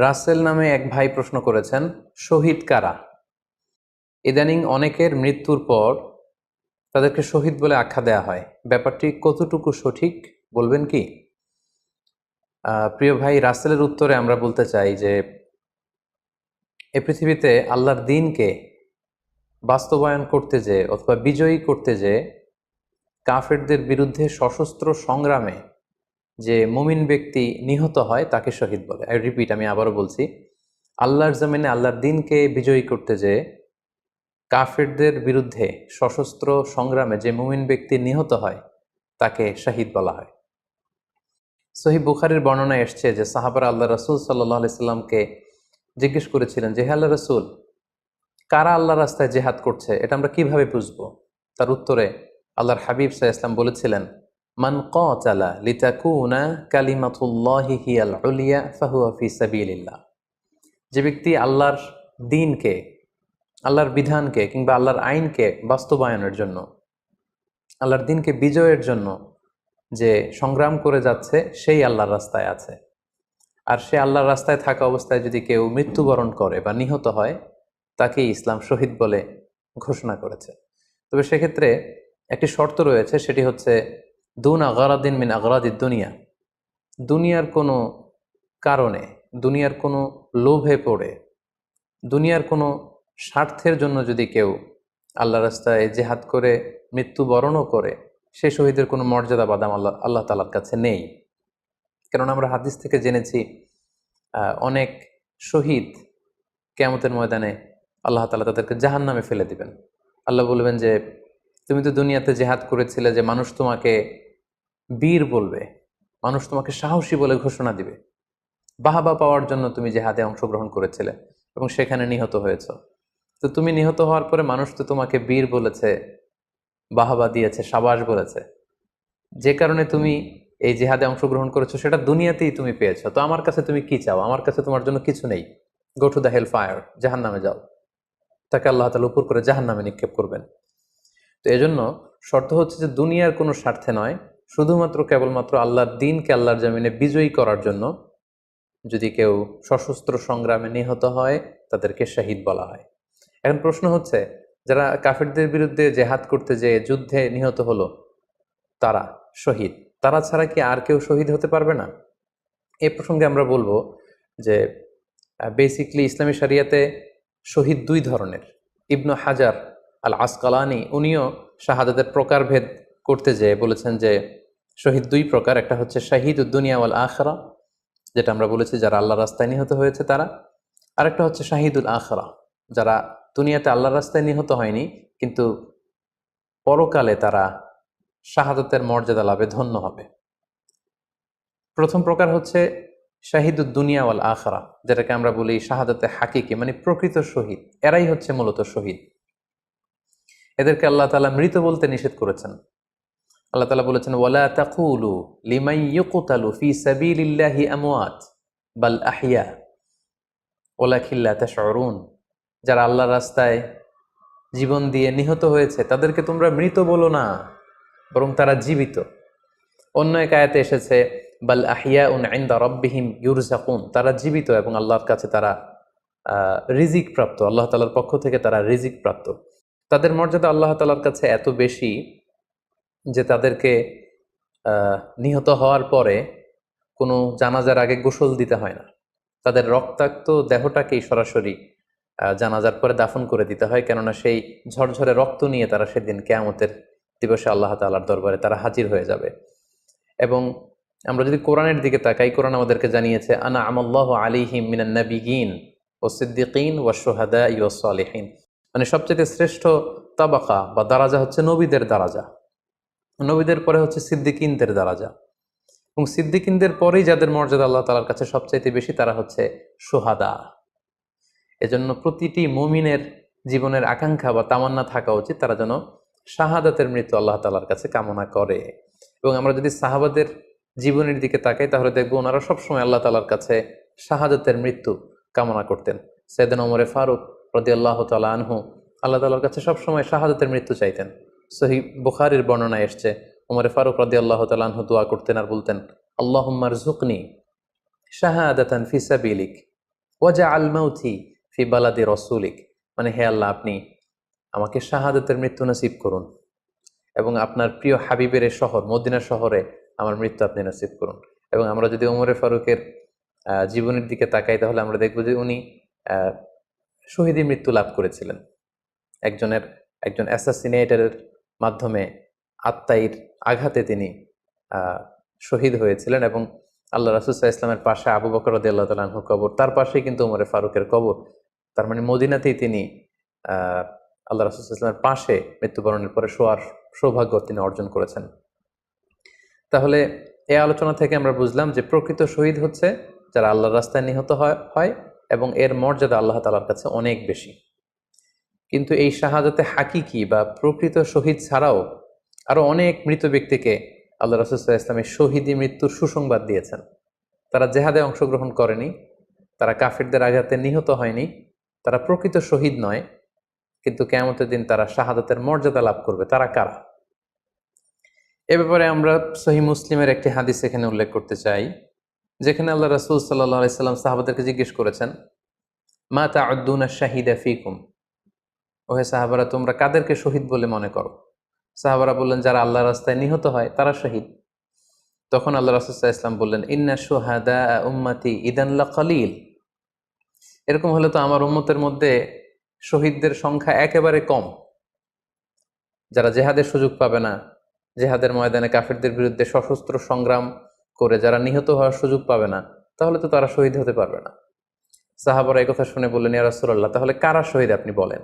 রাসেল নামে এক ভাই প্রশ্ন করেছেন, শহীদ কারা? ইদানিং অনেকের মৃত্যুর পর তাদেরকে শহীদ বলে আখ্যা দেয়া হয়। ব্যাপারটি কতটুকু সঠিক বলবেন কি? প্রিয় ভাই, রাসেলের উত্তরে আমরা বলতে চাই যে এ পৃথিবীতে আল্লাহর দ্বীনকে বাস্তবায়ন করতে যেয়ে অথবা বিজয়ী করতে যেয়ে কাফেরদের বিরুদ্ধে সশস্ত্র সংগ্রামে যে মুমিন ব্যক্তি নিহত হয় তাকে শহীদ বলে। আই রিপিট, আমি আবারও বলছি, আল্লাহর জমিনে আল্লাহর দ্বীনকে বিজয়ী করতে যেয়ে কাফেরদের বিরুদ্ধে সশস্ত্র সংগ্রামে যে মুমিন ব্যক্তি নিহত হয় তাকে শহীদ বলা হয়। সহিহ বুখারীর বর্ণনায় এসছে যে সাহাবারা আল্লাহ রাসূল সাল্লাল্লাহু আলাইহি সাল্লামকে জিজ্ঞেস করেছিলেন যে, হে আল্লাহ রাসূল, কারা আল্লাহর রাস্তায় জিহাদ করছে এটা আমরা কিভাবে বুঝবো? তার উত্তরে আল্লাহর হাবিব সাল্লাল্লাহু আলাইহি সাল্লাম বলেছিলেন, মান কাতালা লিতাকুনা কালিমাতুল্লাহি হিয়াল উলিয়া ফাহুয়া ফি সাবিলিল্লাহ। যে ব্যক্তি আল্লাহর দ্বীনকে, আল্লাহর বিধানকে কিংবা আল্লাহর আইনকে বাস্তবায়নের জন্য, আল্লাহর দ্বীনকে বিজয়ের জন্য যে সংগ্রাম করে যাচ্ছে সেই আল্লাহর রাস্তায় আছে। আর সে আল্লাহর রাস্তায় থাকা অবস্থায় যদি কেউ মৃত্যুবরণ করে বা নিহত হয় তাকে ইসলাম শহীদ বলে ঘোষণা করেছে। তবে সেক্ষেত্রে একটি শর্ত রয়েছে, সেটি হচ্ছে দুন আগারাদিন মিন আগারাদিদ দুনিয়া। দুনিয়ার কোনো কারণে, দুনিয়ার কোনো লোভে পড়ে, দুনিয়ার কোনো স্বার্থের জন্য যদি কেউ আল্লাহ রাস্তায় জেহাদ করে মৃত্যুবরণও করে, সে শহীদের কোনো মর্যাদা বাদাম আল্লাহ তাআলার কাছে নেই। কারণ আমরা হাদিস থেকে জেনেছি অনেক শহীদ কিয়ামতের ময়দানে আল্লাহ তাআলা তাদেরকে জাহান্নামে ফেলে দিবেন। আল্লাহ বলবেন যে, তুমি তো দুনিয়াতে জেহাদ করেছিলে যে মানুষ তোমাকে বীর বলবে, মানুষ তোমাকে সাহসী বলে ঘোষণা দিবে, বাহাবা পাওয়ার জন্য তুমি জেহাদে অংশগ্রহণ করেছিলে এবং সেখানে নিহত হয়েছ। তো তুমি নিহত হওয়ার পরে মানুষ তো তোমাকে বীর বলেছে, বাহাবা দিয়েছে, সাবাস বলেছে, যে কারণে তুমি এই জিহাদে অংশগ্রহণ করেছো সেটা দুনিয়াতেই তুমি পেয়েছো। তো আমার কাছে তুমি কি চাও? আমার কাছে তোমার জন্য কিছু নেই। Go to the hell fire, জাহান্নামে যাও। তাকে আল্লাহ তাআলা উপর করে জাহান্নামে নিক্ষেপ করবেন। তো এজন্য শর্ত হচ্ছে যে দুনিয়ার কোনো স্বার্থে নয়, শুধুমাত্র কেবলমাত্র আল্লাহর দ্বীনকে আল্লাহর জমিনে বিজয়ী করার জন্য যদি কেউ সশস্ত্র সংগ্রামে নিহত হয় তাদেরকে শহীদ বলা হয়। এখন প্রশ্ন হচ্ছে, যারা কাফেরদের বিরুদ্ধে জেহাদ করতে যেয়ে যুদ্ধে নিহত হলো তারা শহীদ, তারা ছাড়া কি আর কেউ শহীদ হতে পারবে না? এই প্রসঙ্গে আমরা বলবো যে বেসিকলি ইসলামী শরিয়াতে শহীদ দুই ধরনের। ইবনু হাজার আল আসকালানি উনিও শাহাদাতের প্রকারভেদ করতে যেয়ে বলেছেন যে শহীদ দুই প্রকার। একটা হচ্ছে শাহিদুদ দুনিয়া ওয়াল আখরা, যেটা আমরা বলেছি যারা আল্লাহর রাস্তায় নিহত হয়েছে তারা। আরেকটা হচ্ছে শাহিদুল আখরা, যারা দুনিয়াতে আল্লাহর রাস্তায় নিহত হয়নি কিন্তু পরকালে তারা শাহাদাতের মর্যাদা লাভে ধন্য হবে। প্রথম প্রকার হচ্ছে শাহিদুদ দুনিয়া ওয়াল আখরা, যেটাকে আমরা বলি শাহাদাতে হাকিকি, মানে প্রকৃত শহীদ। এরাই হচ্ছে মূলত শহীদ। এদেরকে আল্লাহ তাআলা মৃত বলতে নিষেধ করেছেন। আল্লাহ তাআলা বলেছেন, ওয়ালা তাকুলু লিমান ইউকতালু ফি সাবিলিল্লাহি আমওয়াত বাল আহইয়া ওয়ালাকিন লা তাশউরুন। যারা আল্লাহর রাস্তায় জীবন দিয়ে নিহত হয়েছে তাদেরকে তোমরা মৃত বলো না, বরং তারা জীবিত। অন্য এক আয়াতে এসেছে, বাল আহিয়াউন ইনদা রাব্বিহিম ইউরযাকুন, তারা জীবিত এবং আল্লাহর কাছে তারা রিজিক প্রাপ্ত, আল্লাহ তাআলার পক্ষ থেকে তারা রিজিক প্রাপ্ত। তাদের মর্যাদা আল্লাহ তাআলার কাছে এত বেশি যে তাদেরকে নিহত হওয়ার পরে কোনো জানাজার আগে গোসল দিতে হয় না। তাদের রক্তাক্ত দেহটাকেই সরাসরি জানাজার পরে দাফন করে দিতে হয়, কেননা সেই ঝরঝরে রক্ত নিয়ে তারা সেদিন কিয়ামতের দিবসে আল্লাহ তাআলার দরবারে তারা হাজির হয়ে যাবে। এবং আমরা যদি কোরআনের দিকে তাকাই, কোরআন আমাদেরকে জানিয়েছে, আনা আমাল্লাহু আলাইহিম মিনান নাবিয়িন ওয়াস সিদ্দিকিন ওয়াশ শুহাদাই ওয়াস সালিহিন, মানে সবচেয়ে শ্রেষ্ঠ তাবাকা বা দারাজা হচ্ছে নবীদের দারাজা, নবীদের পরে হচ্ছে সিদ্দিকিনদের দারাজা, এবং সিদ্দিকিনদের পরেই যাদের মর্যাদা আল্লাহ তাআলার কাছে সবচাইতে বেশি তারা হচ্ছে শুহাদা। এজন্য প্রতিটি মুমিনের জীবনের আকাঙ্ক্ষা বা তামান্না থাকা উচিত তারা যেন শাহাদাতের মৃত্যু আল্লাহ তাআলার কাছে কামনা করে। এবং আমরা যদি সাহাবাদের জীবনের দিকে তাকাই তাহলে দেখবো ওনারা সবসময় আল্লাহ তাআলার কাছে শাহাদাতের মৃত্যু কামনা করতেন। সাইয়েদনা ওমর ফারুক রাদিয়াল্লাহু তাআলা আনহু আল্লাহ তাআলার কাছে সবসময় শাহাদাতের মৃত্যু চাইতেন। সহিহ বুখারীর বর্ণনায় এসছে, ওমর ফারুক রাদিয়াল্লাহু তাআলা আনহু দোয়া করতেন আর বলতেন, আল্লাহুম্মা রযুকনি শাহাদাতান ফি সাবিলিক, ওয়াজা আল মাউথি ফি বালাদি রসুলিক, মানে হে আল্লাহ, আপনি আমাকে শাহাদাতের মৃত্যু নসিব করুন এবং আপনার প্রিয় হাবিবের এই শহর মদিনা শহরে আমার মৃত্যু আপনি নসিব করুন। এবং আমরা যদি ওমরে ফারুকের জীবনের দিকে তাকাই, তাহলে আমরা দেখব যে উনি শহীদি মৃত্যু লাভ করেছিলেন। একজন অ্যাসাসিনেটরের মাধ্যমে আত্মাইর আঘাতে তিনি শহীদ হয়েছিলেন। এবং আল্লাহ রাসূল সাল্লাল্লাহু আলাইহি ইসলামের পাশে আবু বকর রাদিয়াল্লাহু তাআলা আনহুর কবর, তার পাশেই কিন্তু ওমরে ফারুকের কবর। তার মানে মদিনাতেই তিনি আল্লাহ রাসূল সাল্লাল্লাহু আলাইহি ইসলামের পাশে মৃত্যুবরণের পরে শোয়ার সৌভাগ্য তিনি অর্জন করেছেন। তাহলে এই আলোচনা থেকে আমরা বুঝলাম যে প্রকৃত শহীদ হচ্ছে যারা আল্লাহর রাস্তায় নিহত হয় এবং এর মর্যাদা আল্লাহ তাআলার কাছে অনেক বেশি। কিন্তু এই শাহাদাতে হাকিকি বা প্রকৃত শহীদ ছাড়াও আরো অনেক মৃত ব্যক্তিকে আল্লাহ রাসূল সাল্লাল্লাহু আলাইহি ওয়াসাল্লাম শহীদি মৃত্যুর সুসংবাদ দিয়েছেন। তারা জেহাদে অংশগ্রহণ করেনি, তারা কাফিরদের আঘাতে নিহত হয়নি, তারা প্রকৃত শহীদ নয়, কিন্তু কিয়ামতের দিন তারা শাহাদাতের মর্যাদা লাভ করবে। তারা কারা? এ ব্যাপারে আমরা সহিহ মুসলিমের একটি হাদিস এখানে উল্লেখ করতে চাই, যেখানে আল্লাহ রাসূল সাল্লাল্লাহু আলাইহি সাল্লাম সাহাবাদেরকে জিজ্ঞেস করেছেন, মা তাউদ্দুনা শাহিদা ফিকুম, ওহে সাহাবারা, তোমরা কাদেরকে শহীদ বলে মনে করো? সাহাবারা বললেন, যারা আল্লাহর রাস্তায় নিহত হয় তারা শহীদ। তখন আল্লাহ রাসূল সাল্লাল্লাহু আলাইহি ওয়াসাল্লাম বললেন, ইন্না শুহাদা উম্মতি ইদান লাকালিল, এরকম হলে তো আমার উম্মতের মধ্যে শহীদদের সংখ্যা একেবারে কম। যারা জেহাদের সুযোগ পাবে না, জেহাদের ময়দানে কাফিরদের বিরুদ্ধে সশস্ত্র সংগ্রাম করে যারা নিহত হওয়ার সুযোগ পাবে না, তাহলে তো তারা শহীদ হতে পারবে না। সাহাবারা এই কথা শুনে বললেন, ইয়া রাসূলুল্লাহ, তাহলে কারা শহীদ আপনি বলেন।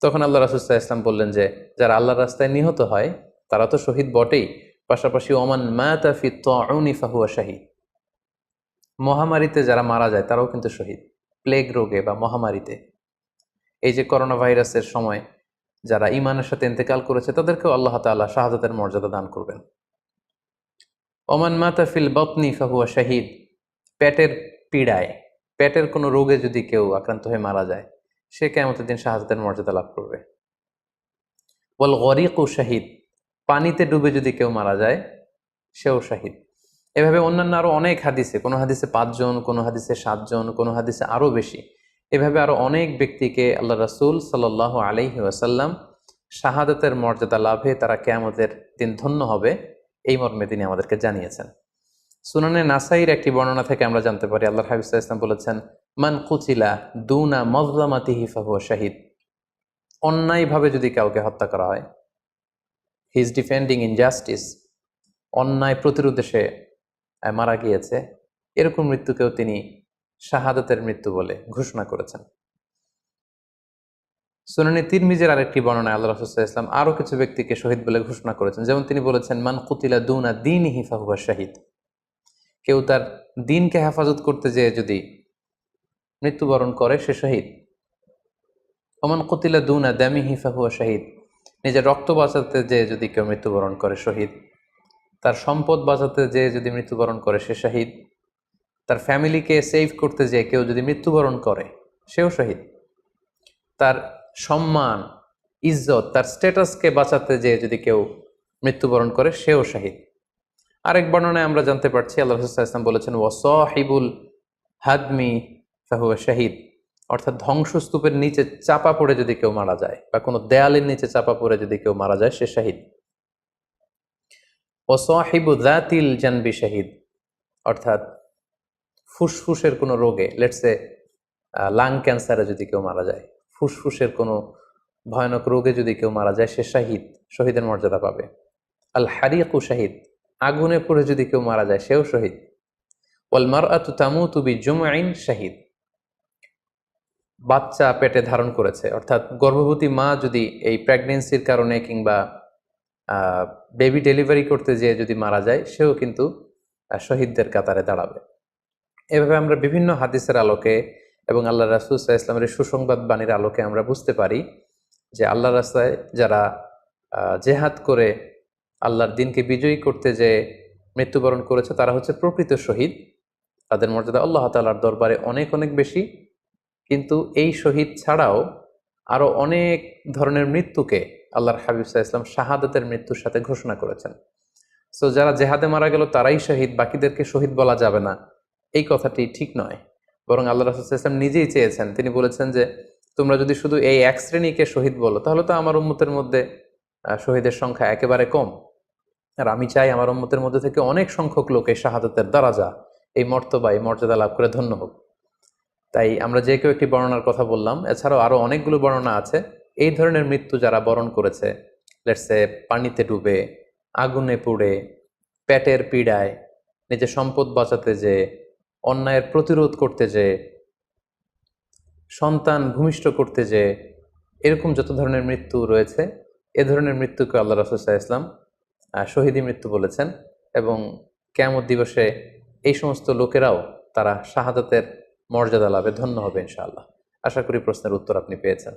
তখন আল্লাহ রাসূল সাল্লাল্লাহু আলাইহি ওয়াসাল্লাম বললেন যে, যারা আল্লাহর রাস্তায় নিহত হয় তারা তো শহীদ বটেই, পাশাপাশি ওমান মাতা ফি তাউনি ফাহুয়া শাহীদ, মহামারীতে যারা মারা যায় তারাও কিন্তু শহীদ। প্লেগ রোগে বা মহামারীতে, এই যে করোনা ভাইরাসের সময় যারা ঈমানের সাথে ইন্তেকাল করেছে তাদেরকেও আল্লাহ তাআলা শাহাদাতের মর্যাদা দান করবেন। ওমান মাতা ফিল বাতনি ফাহুয়া শাহীদ, পেটের পীড়ায়, পেটের কোনো রোগে যদি কেউ আক্রান্ত হয়ে মারা যায়, সে কিয়ামতের দিন শাহাদাতের মর্যাদা লাভ করবে। ওয়াল গরিকু শাহীদ, পানিতে ডুবে যদি কেউ মারা যায় সেও শাহীদ। এভাবে অন্যান্য আরো অনেক হাদিসে, কোনো হাদিসে 5 জন, কোনো হাদিসে 7 জন, কোনো হাদিসে আরো বেশি, এভাবে আরো অনেক ব্যক্তিকে আল্লাহ রাসূল সাল্লাল্লাহু আলাইহি ওয়াসাল্লাম শাহাদাতের মর্যাদা লাভে তারা কিয়ামতের দিন ধন্য হবে এই মর্মে তিনি আমাদেরকে জানিয়েছেন। সুনানে নাসাইর একটি বর্ণনা থেকে আমরা জানতে পারি, আল্লাহর হাবিব সাল্লাল্লাহু আলাইহি ওয়াসাল্লাম বলেছেন, মান কুতিলা দুনা মাজলামাতিহি ফাহুয়া শাহীদ, অন্যায়ভাবে যদি কাউকে হত্যা করা হয়, হি ইজ ডিফেন্ডিং ইনজাস্টিস, অন্যায় প্রতিরোধে সে মারা গিয়েছে, এরকম মৃত্যুকেও তিনি শাহাদাতের মৃত্যু বলে ঘোষণা করেছেন। সুনানে তিরমিজির আরেকটি বর্ণনায় আল্লাহ রাসূল সাল্লাল্লাহু আলাইহি ওয়াসাল্লাম আরো কিছু ব্যক্তিকে শহীদ বলে ঘোষণা করেছেন। যেমন তিনি বলেছেন, মান কুতিলা দুনা দীনিহি ফাহুয়া শাহীদ, কেউ তার দ্বীনকে হেফাজত করতে যেয়ে যদি মৃত্যুবরণ করে সে শহীদ। ওমান কুতিলা দুনা দামিহি ফাহুয়া শাহীদ, নিজের রক্ত বাঁচাতে যেয়ে যদি কেউ মৃত্যুবরণ করে শহীদ। তার সম্পদ বাঁচাতে যেয়ে যদি মৃত্যুবরণ করে সে শহীদ। তার ফ্যামিলিকে সেভ করতে যেয়ে কেউ যদি মৃত্যুবরণ করে সেও শহীদ। তার সম্মান, ইজ্জত, তার স্ট্যাটাসকে বাঁচাতে যেয়ে যদি কেউ মৃত্যুবরণ করে সেও শহীদ। আরেক বর্ণনায় আমরা জানতে পারছি, আল্লাহ রাসূল সাল্লাল্লাহু আলাইহি ওয়াসাল্লাম বলেছেন, ওয়াসাহিবুল হাদমি ফাহুয়া শাহীদ, অর্থাৎ ধ্বংসস্তূপের নিচে চাপা পড়ে যদি কেউ মারা যায় বা কোনো দেয়ালের নিচে চাপা পড়ে যদি কেউ মারা যায় সে শহীদ। ওয়াসাহিবু যাতিল জানবি শাহীদ, অর্থাৎ ফুসফুসের কোনো রোগে, লেটসে লাং ক্যান্সারে যদি কেউ মারা যায়, ফুসফুসের কোনো ভয়ানক রোগে যদি কেউ মারা যায় সে শাহীদ, শহীদের মর্যাদা পাবে। আল হারিকু শাহীদ, আগুনে পড়ে যদি কেউ মারা যায় সেও শহীদ। ওয়াল মারআতু তামুতু বিজুমআইন শাহীদ, বাচ্চা পেটে ধারণ করেছে, অর্থাৎ গর্ভবতী মা যদি এই প্রেগনেন্সির কারণে কিংবা বেবি ডেলিভারি করতে যেয়ে যদি মারা যায় সেও কিন্তু শহীদদের কাতারে দাঁড়াবে। এভাবে আমরা বিভিন্ন হাদিসের আলোকে এবং আল্লাহ রাসূল সাল্লাল্লাহু আলাইহি ওয়াসাল্লামের সুসংবাদ বাণীর আলোকে আমরা বুঝতে পারি যে আল্লাহর রাস্তায় যারা জেহাদ করে আল্লাহর দ্বীনকে বিজয়ী করতে যে মৃত্যুবরণ করেছে তারা হচ্ছে প্রকৃত শহীদ। তাদের মর্যাদা আল্লাহ তাআলার দরবারে অনেক অনেক বেশি। কিন্তু এই শহীদ ছাড়াও আরো অনেক ধরনের মৃত্যুকে আল্লাহর হাবিব সাল্লাল্লাহু আলাইহি ওয়াসাল্লাম শাহাদাতের মৃত্যুর সাথে ঘোষণা করেছেন। সো যারা জেহাদে মারা গেল তারাই শহীদ, বাকিদেরকে শহীদ বলা যাবে না, এই কথাটি ঠিক নয়। বরং আল্লাহ রাসূল সাল্লাল্লাহু আলাইহি ওয়াসাল্লাম নিজেই চেয়েছেন, তিনি বলেছেন যে তোমরা যদি শুধু এই এক শ্রেণীকে শহীদ বলো তাহলে তো আমার উম্মতের মধ্যে শহীদের সংখ্যা একেবারে কম। আর আমি চাই আমার উম্মতের মধ্যে থেকে অনেক সংখ্যক লোক এই শাহাদাতের দারাজা, এই মর্তবা, এই মর্যাদা লাভ করে ধন্য হোক। তাই আমরা যে কেউ একটি বর্ণনার কথা বললাম, এছাড়াও আরো অনেকগুলো বর্ণনা আছে এই ধরনের মৃত্যু যারা বরণ করেছে, লেটসে পানিতে ডুবে, আগুনে পুড়ে, পেটের পীড়ায়, নিজের সম্পদ বাঁচাতে যে, অন্যায়ের প্রতিরোধ করতে যে, সন্তান ভূমিষ্ঠ করতে যে, এরকম যত ধরনের মৃত্যু রয়েছে এ ধরনের মৃত্যুকে আল্লাহ রাসূল সাল্লাল্লাহু আলাইহি ওয়াসাল্লাম শহীদী মৃত্যু বলেছেন। এবং কিয়ামত দিবসে এই সমস্ত লোকেরাও তারা শাহাদাতের মর্যাদা লাভে ধন্য হবে ইনশাআল্লাহ। আশা করি প্রশ্নের উত্তর আপনি পেয়েছেন।